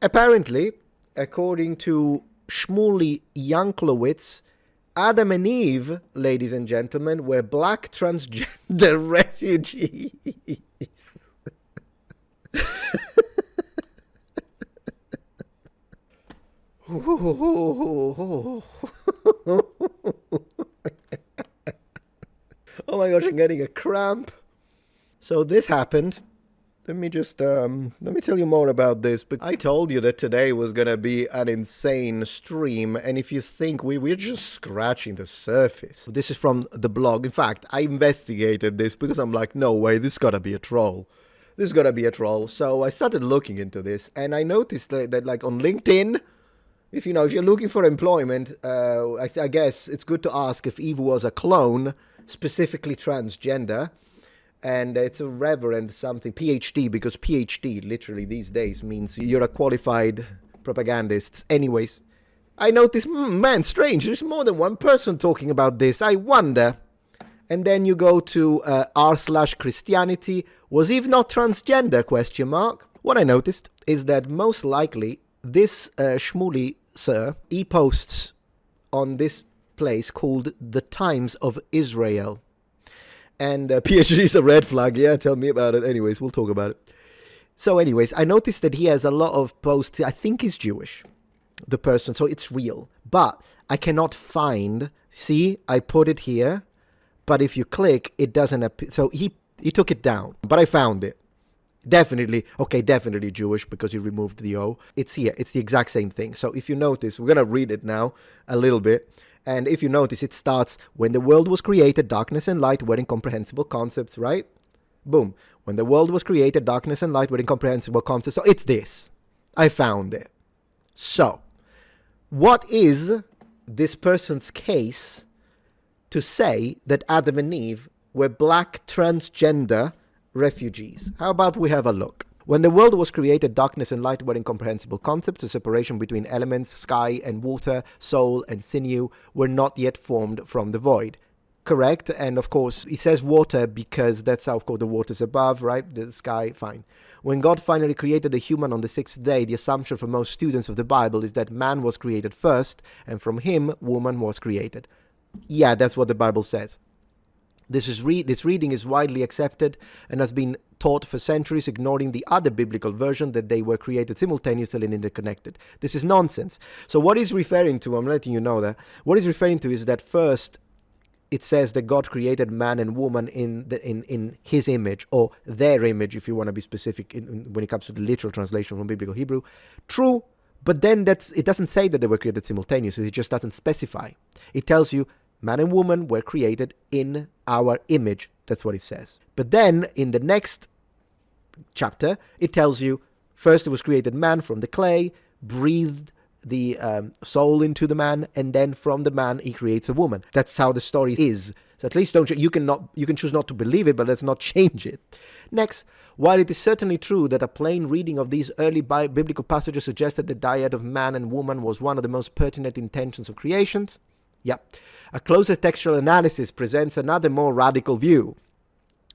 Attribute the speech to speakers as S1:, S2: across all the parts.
S1: Apparently, according to Shmuley Yanklowitz, Adam and Eve, ladies and gentlemen, were black transgender refugees. Oh my gosh, I'm getting a cramp. So this happened. Let me tell you more about this. But I told you that today was gonna be an insane stream, and if you think we're just scratching the surface. This is from the blog. In fact, I investigated this because I'm like, no way, this gotta be a troll. This is gotta be a troll. So I started looking into this, and I noticed that like on LinkedIn, if you're looking for employment, I guess it's good to ask if Eve was a clone, specifically transgender. And it's a reverend something, PhD, because PhD literally these days means you're a qualified propagandist. Anyways, I noticed, man, strange, there's more than one person talking about this. I wonder. And then you go to r/Christianity. Was Eve not transgender? ? What I noticed is that most likely this Shmuley sir, he posts on this place called The Times of Israel. And PhD is a red flag. Yeah, tell me about it. Anyways, we'll talk about it. So anyways, I noticed that he has a lot of posts. I think he's Jewish, the person, so it's real. But I cannot find, see, I put it here, but if you click, it doesn't appear. So he took it down, but I found it. Definitely Jewish because he removed the O. It's here. It's the exact same thing. So if you notice, we're going to read it now a little bit. And if you notice, it starts, when the world was created, darkness and light were incomprehensible concepts, right? Boom. When the world was created, darkness and light were incomprehensible concepts. So it's this. I found it. So, what is this person's case to say that Adam and Eve were black transgender refugees? How about we have a look? When the world was created, darkness and light were incomprehensible concepts. The separation between elements, sky and water, soul and sinew were not yet formed from the void. Correct? And of course, he says water because that's how, of course, the water's above, right? The sky, fine. When God finally created the human on the sixth day, the assumption for most students of the Bible is that man was created first, and from him, woman was created. Yeah, that's what the Bible says. This reading is widely accepted and has been taught for centuries, ignoring the other biblical version that they were created simultaneously and interconnected. This is nonsense. So what he's referring to, I'm letting you know that, what he's referring to is that first, it says that God created man and woman in his image, or their image, if you want to be specific when it comes to the literal translation from biblical Hebrew. True, but then it doesn't say that they were created simultaneously. It just doesn't specify. It tells you man and woman were created in our image. That's what it says. But then in the next chapter, it tells you first it was created man from the clay, breathed the soul into the man, and then from the man he creates a woman. That's how the story is. So at least you can choose not to believe it, but let's not change it. Next, while it is certainly true that a plain reading of these early biblical passages suggested the dyad of man and woman was one of the most pertinent intentions of creation, a closer textual analysis presents another more radical view.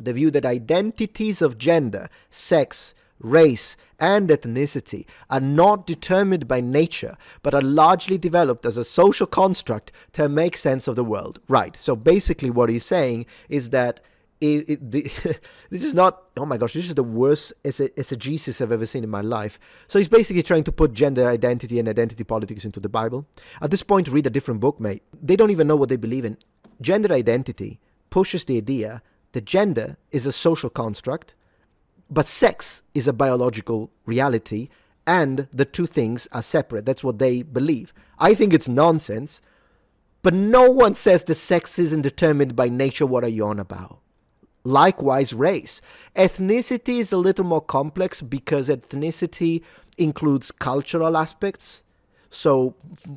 S1: The view that identities of gender, sex, race, and ethnicity are not determined by nature, but are largely developed as a social construct to make sense of the world. Right, so basically what he's saying is that this is not, oh my gosh, this is the worst exegesis I've ever seen in my life. So he's basically trying to put gender identity and identity politics into the Bible. At this point, read a different book, mate. They don't even know what they believe in. Gender identity pushes the idea that gender is a social construct, but sex is a biological reality, and the two things are separate. That's what they believe. I think it's nonsense, but no one says that sex isn't determined by nature. What are you on about? Likewise, race. Ethnicity is a little more complex because ethnicity includes cultural aspects. So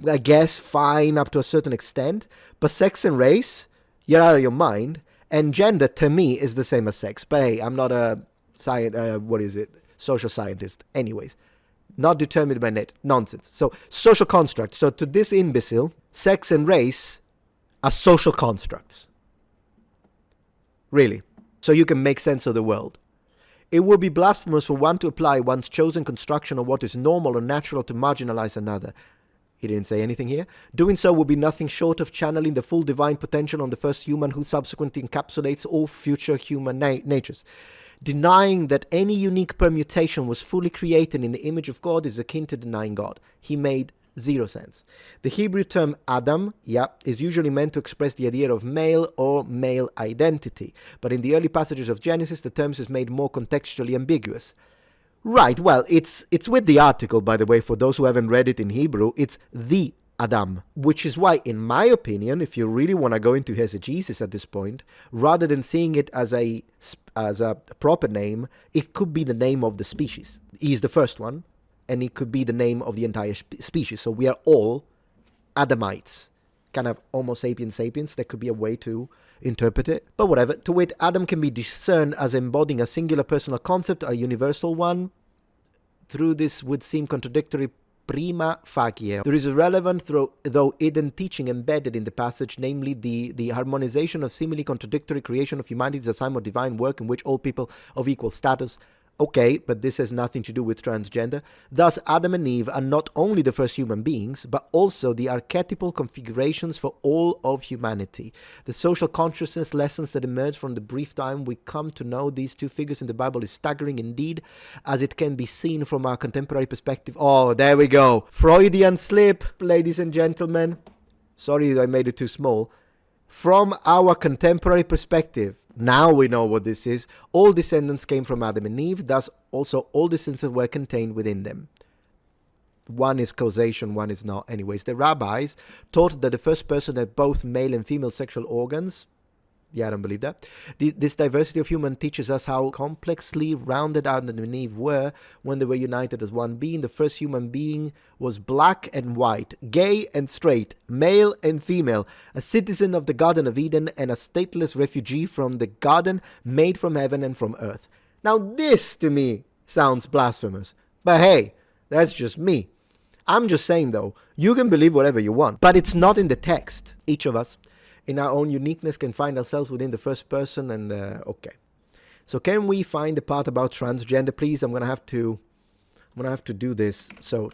S1: I guess fine up to a certain extent. But sex and race, you're out of your mind. And gender, to me, is the same as sex. But hey, I'm not a social scientist. Anyways, not determined by net. Nonsense. So social constructs. So to this imbecile, sex and race are social constructs. Really. So you can make sense of the world. It would be blasphemous for one to apply one's chosen construction of what is normal or natural to marginalize another. He didn't say anything here. Doing so would be nothing short of channeling the full divine potential on the first human who subsequently encapsulates all future human natures. Denying that any unique permutation was fully created in the image of God is akin to denying God. He made zero sense. The Hebrew term Adam, is usually meant to express the idea of male or male identity. But in the early passages of Genesis, the term is made more contextually ambiguous. Right, well, it's with the article, by the way, for those who haven't read it in Hebrew, it's the Adam, which is why, in my opinion, if you really want to go into exegesis at this point, rather than seeing it as a proper name, it could be the name of the species. He's the first one, and it could be the name of the entire species. So we are all Adamites, kind of Homo sapiens sapiens. That could be a way to interpret it. But whatever. To wit, Adam can be discerned as embodying a singular personal concept, a universal one. Through this would seem contradictory prima facie. There is a relevant, though hidden teaching embedded in the passage, namely the harmonization of seemingly contradictory creation of humanity as a sign of divine work in which all people of equal status. Okay, but this has nothing to do with transgender. Thus, Adam and Eve are not only the first human beings, but also the archetypal configurations for all of humanity. The social consciousness lessons that emerge from the brief time we come to know these two figures in the Bible is staggering indeed, as it can be seen from our contemporary perspective. Oh, there we go. Freudian slip, ladies and gentlemen. Sorry I made it too small. From our contemporary perspective, now we know what this is. All descendants came from Adam and Eve, thus also all descendants were contained within them. One is causation, one is not. Anyways, the rabbis taught that the first person had both male and female sexual organs. Yeah, I don't believe that. This diversity of human teaches us how complexly rounded Adam and Eve were when they were united as one being. The first human being was black and white, gay and straight, male and female, a citizen of the Garden of Eden and a stateless refugee from the garden made from heaven and from earth. Now this, to me, sounds blasphemous. But hey, that's just me. I'm just saying, though, you can believe whatever you want, but it's not in the text. Each of us, in our own uniqueness, can find ourselves within the first person, and okay. So can we find the part about transgender, please? I'm gonna have to do this. So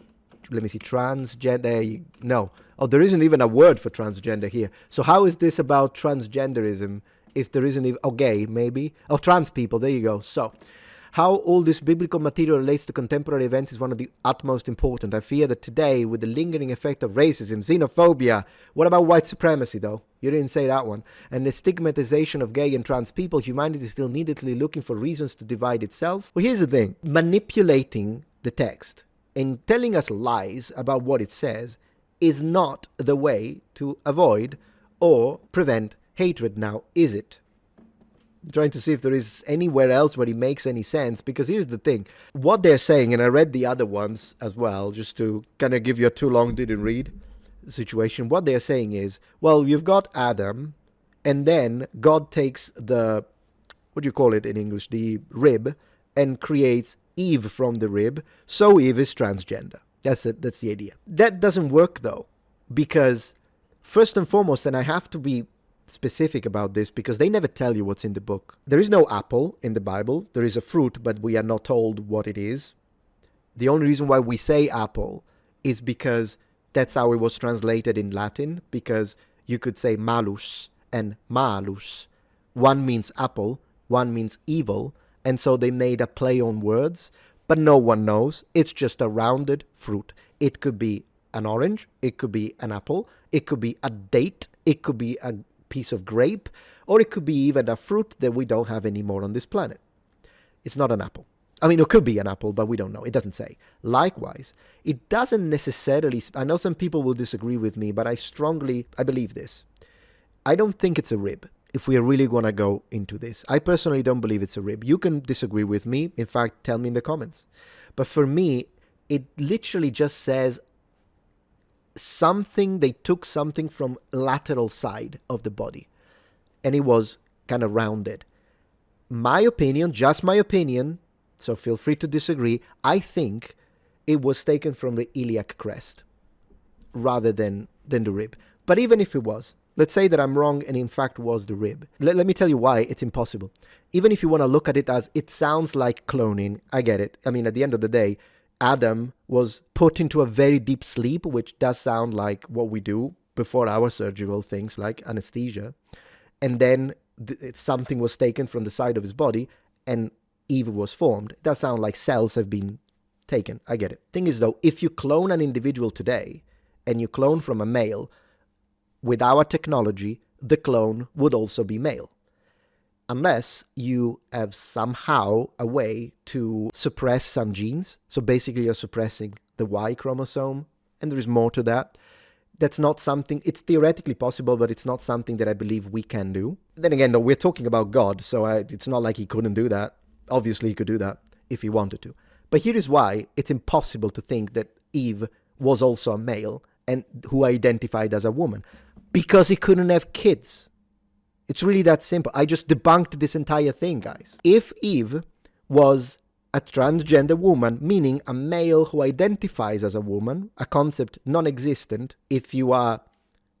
S1: let me see, transgender. No, oh, there isn't even a word for transgender here. So how is this about transgenderism if there isn't even? Oh, gay maybe. Oh, trans people. There you go. So, how all this biblical material relates to contemporary events is one of the utmost important. I fear that today, with the lingering effect of racism, xenophobia, what about white supremacy, though? You didn't say that one. And the stigmatization of gay and trans people, humanity is still needlessly looking for reasons to divide itself. Well, here's the thing. Manipulating the text and telling us lies about what it says is not the way to avoid or prevent hatred now, is it? I'm trying to see if there is anywhere else where it makes any sense, because here's the thing. What they're saying, and I read the other ones as well, just to kind of give you a too long didn't read situation. What they're saying is, well, you've got Adam, and then God takes the, what do you call it in English, the rib, and creates Eve from the rib, so Eve is transgender. That's it. That's the idea. That doesn't work, though, because first and foremost, and I have to be specific about this because they never tell you what's in the book. There is no apple in the Bible. There is a fruit, but we are not told what it is. The only reason why we say apple is because that's how it was translated in Latin, because you could say malus and malus. One means apple, one means evil, and so they made a play on words, but no one knows. It's just a rounded fruit. It could be an orange, it could be an apple, it could be a date, it could be a piece of grape, or it could be even a fruit that we don't have anymore on this planet. It's not an apple. I mean, it could be an apple, but we don't know. It doesn't say. Likewise, it doesn't necessarily, I know some people will disagree with me, but I believe this. I don't think it's a rib, if we are really going to go into this. I personally don't believe it's a rib. You can disagree with me. In fact, tell me in the comments. But for me, it literally just says they took something from lateral side of the body, and it was kind of rounded. My opinion, just my opinion, so feel free to disagree, I think it was taken from the iliac crest rather than the rib. But even if it was, Let's say that I'm wrong and in fact was the rib. Let me tell you why it's impossible. Even if you want to look at it as it sounds like cloning, I get it. I mean, at the end of the day, Adam was put into a very deep sleep, which does sound like what we do before our surgical things like anesthesia. And then something was taken from the side of his body and Eve was formed. It does sound like cells have been taken. I get it. Thing is though, if you clone an individual today and you clone from a male, with our technology, the clone would also be male. Unless you have somehow a way to suppress some genes. So basically you're suppressing the Y chromosome, and there is more to that. That's not something, it's theoretically possible, but it's not something that I believe we can do. Then again, though, we're talking about God, so it's not like he couldn't do that. Obviously he could do that if he wanted to. But here is why it's impossible to think that Eve was also a male and who identified as a woman. Because he couldn't have kids. It's really that simple. I just debunked this entire thing, guys. If Eve was a transgender woman, meaning a male who identifies as a woman, a concept non-existent, if you are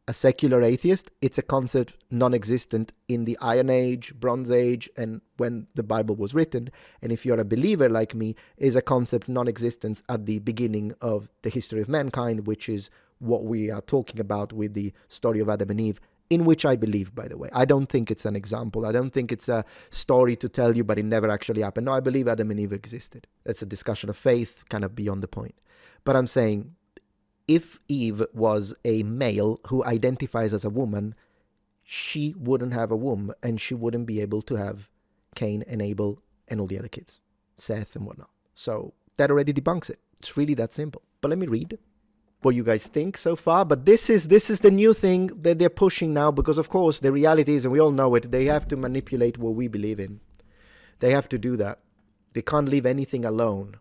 S1: a secular atheist, it's a concept non-existent in the Iron Age, Bronze Age, and when the Bible was written. And if you're a believer like me, is a concept non-existent at the beginning of the history of mankind, which is what we are talking about with the story of Adam and Eve, in which I believe, by the way. I don't think it's an example. I don't think it's a story to tell you, but it never actually happened. No, I believe Adam and Eve existed. That's a discussion of faith, kind of beyond the point. But I'm saying, if Eve was a male who identifies as a woman, she wouldn't have a womb, and she wouldn't be able to have Cain and Abel and all the other kids, Seth and whatnot. So that already debunks it. It's really that simple. But let me read what you guys think so far. But this is the new thing that they're pushing now, because of course the reality is, and we all know it, they have to manipulate what we believe in. They have to do that. They can't leave anything alone.